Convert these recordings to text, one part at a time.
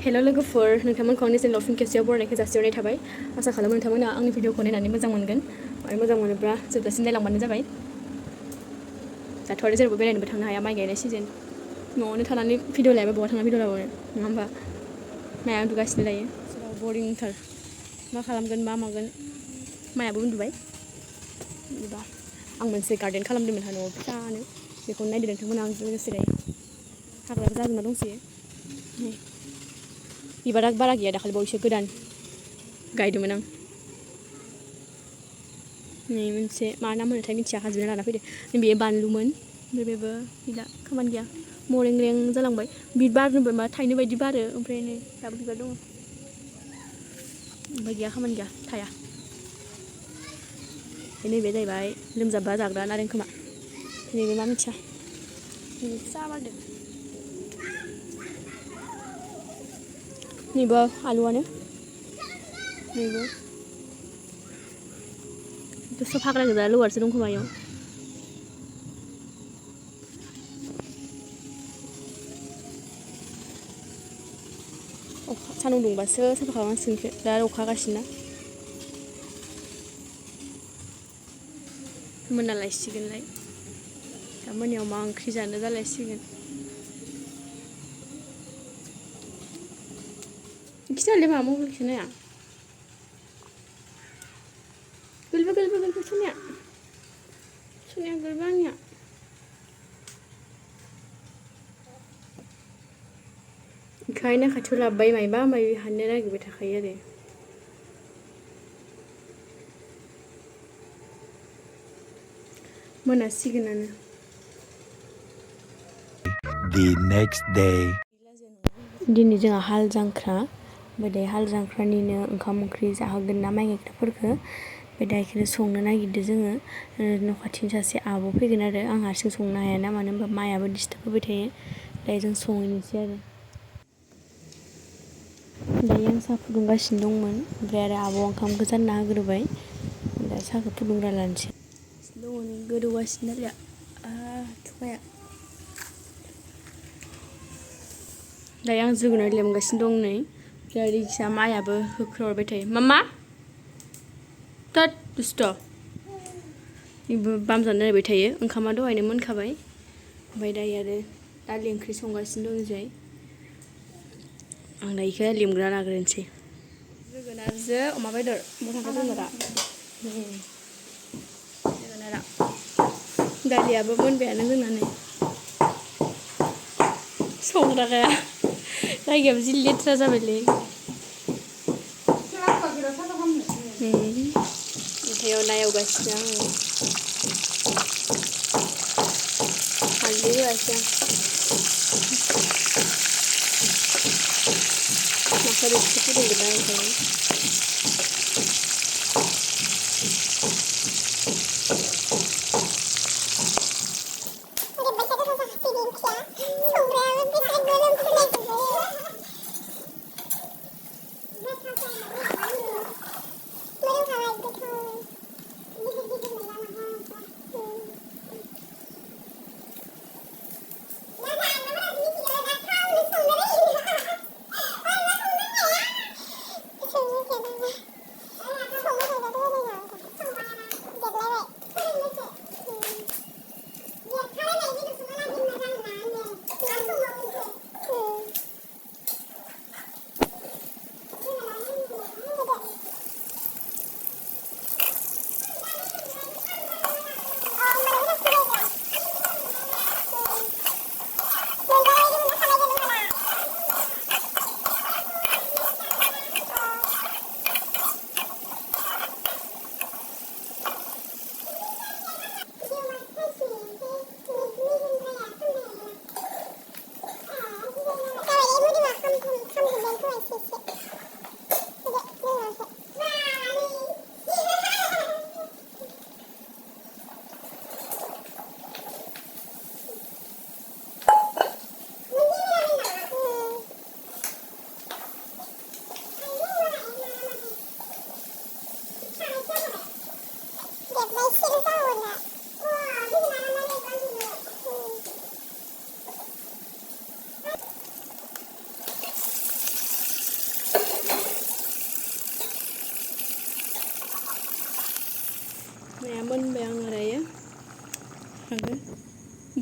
हेल' लोगोफोर नोंथांमोनखौ आंनि चेनेलाव फिन खेबसेयाव बरायनायखौ जासिहरनाय थाबाय आसा खालामो नोंथांमोना आंनि भिडिअखौ नायनानै मोजां मोनगोन आरो मोजां मोनोब्ला जोबजासिम नायलांबानो जाबाय दाथ' आरो जेरावबो बेरायनोबो थांनो हाया माइ गायनाय सिजन न'आवनो थानानै भिडिअ लायाबा बहा थांना भिडिअ लाबावनो नङा होमबा माइआ उन्दुगासिनो दायो जेराव बरिंथार मा खालामगोन मा मागोन माइआबो उन्दुबाय बिदिबा आं मोनसे गार्डेन खालामदोंमोन न'आव फिसानो बेखौनो नायदो नोंथांमोना आंजों लोगोसे दायो हाग्राबो जाजोबना दंसोयो बिबारा बारा गैया दाखालि बावैसो गोदान गायदोंमोन आं नै मोनसे मा नाम होनोथाय मिथिया हाजोबना लाना फैदो बेयो बानलुमोन ओमफ्राय बेबो गैला खामानि गैया मरें रें जालांबाय बारनोबो मा थाइनो बायदि बारो ओमफ्राय नै दाबो बिबार दङ ओमफ्राय गैया खामानि गैया थाया नैबे जाहैबाय लोमजाबा जाग्रा नारें खोमा नैबे मा मिथिया फिसा बारदों नैबो आलुआनो नैबो सब हाग्रा गोजा लवारसो दं खोमा इयाव सान्दुं दुंबासो साफा खालामनांसिगोन दा अखा हागासिनो ना मोना लायसिगोनलाय दा मोनायाव मा ओंख्रि जानो जालायसिगोन खिथाहरलाय मा मबाइलखौसो नाया गोलबो सोनाया गोलबो आंनिया ओंखायनो खाथियाव लाबोबाय मायबा माबि हाननो नागिरबाय थाखायो आरो मोनासिगोनानो The next day दिनै जोंहा हाल जांख्रा ओमफ्राय हाल जांख्रानिनो ओंखाम ओंख्रि जाहोगोन ना माइ गायग्राफोरखो ओमफ्राय दा बेखौनो संनो नागिरदों जोङो न' खाथिनि सासे आब' फैगोन आरो आं हारसिं संनो हायाना मानो होनबा माइआबो डिस्टार्ब होबाय थायो दायो जों संहैनोसै आरो दायो आं साहा फुदुंगासिनो दंमोन ओमफ्राय आरो आब'आ ओंखामखौ जानना होग्रोबाय दा साहाखौ फुदुंग्रा लानोसै दङ नै गोदौगासिनो आरो थुफाया दायो आं जोगोनार लेमगासिनो दं नै ओमफ्राय रिक्सा माइआबो होख्रावबाय थायो मामा थोद दुस्ट' बेबो बामजानो नागिरबाय थायो ओंखामा दहायनो मोनखाबाय ओमफ्राय दायो आरो दालि ओंख्रि संगासिनो दं जाय आं दा बेखौ लेमग्रा लाग्रोनोसै जोगोनारजों अमा बेदर बहा थांखो जोगोनारा दालियाबो मोनबायानो जोंना नै संग्राया जायगायाबो जि लेथ्रा जाबायलै ओमफ्राय ना एवगासिनो आङो हालदै होआसै आं नाखौ रोसि फुदुंगोन ना ओंखायनो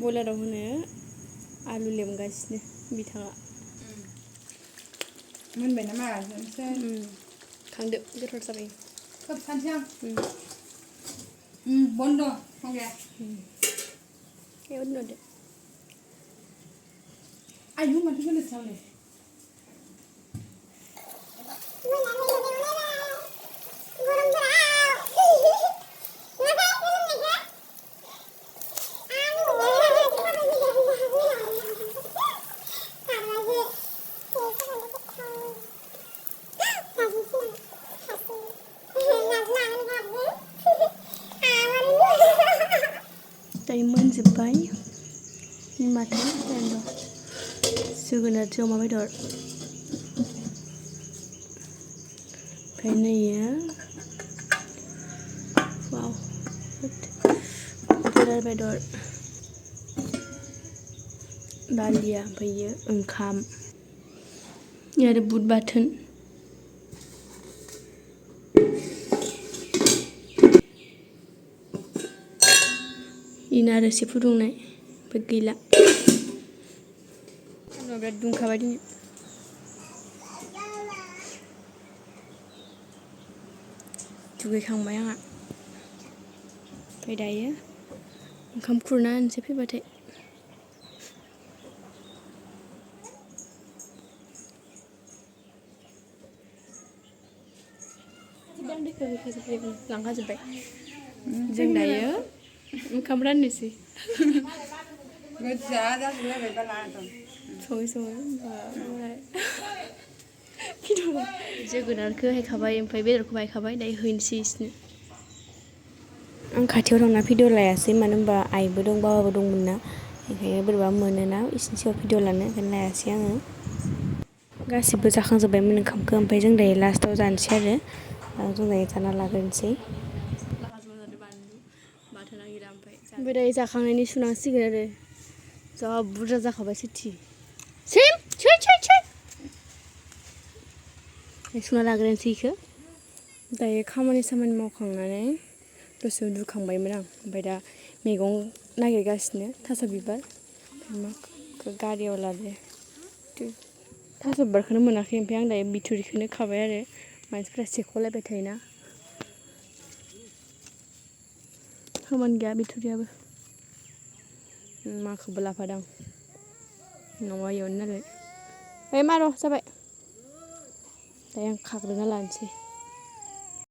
बयलाराव होनो आलु लेमगासिनो बिथाङा मोनबाय नामा जानोसै खांदो गोथाव जाबाय खोबसानोसै आं बन्द' संगाया बेयाव दोनदो आयु माथो गोलोसो हनै दायो मोनजोब्बाय माथो जोगोनारजों अमा बेदर ओमफ्राय नैयो वाव बयलार बेदर दालिया ओमफ्रायो ओंखाम आरो बुद बाथोन इना रोसि फुदुंनाय ओमफ्राय गैला सान्दुंआ बिराद दुंखाबाय दिनै दुगैखांबाय आंहा ओमफ्राय दायो ओंखाम खुरना होनोसै फैबाथाय लांखाजोब्बाय जों दायो ओंखाम राननोसै गोजा जाजोबलायबाय बाला सङै जोगोनारखौ हायखाबाय ओमफ्राय बेदरखौ हायखाबाय दायो हैनोसै इसनो आं खाथियाव थांना भिडिअ लायासै मानो होनबा आइबो दं बाबाबो दंमोन ना ओंखायनो बोरैबा मोनोना इसोरनि सिगाङाव भिडिअ लानो ओंखायनो लायासै आङो गासिबो जाखांजोब्बायमोन ओंखामखौ ओमफ्राय जों दायो लास्टाव जानोसै आरो जों दायो जाना लाग्रोनोसै ओमफ्राय दायो जाखांनायनि सुनांसिगोन आरो जा बुरजा जाखाबाय सेथि सुना लाग्रोनोसै इखौ दायो खामानि मावखांनानै दसे उन्दुखांबायमोन आं ओमफ्राय दा मैगं नागिरगासिनो थास' बिबार गारियाव लादो थास' बिबारखौनो मोनाखै ओमफ्राय आं दायो बिथुरिखौनो खाबाय आरो मानसिफ्रा सेख'लायबाय थायोना खामानि गैया बिथुरियाबो माखौबो लाफादां न'आ इयावनो नालाय ओइ मार' जाबाय दायो आं खाग्रोना लानोसै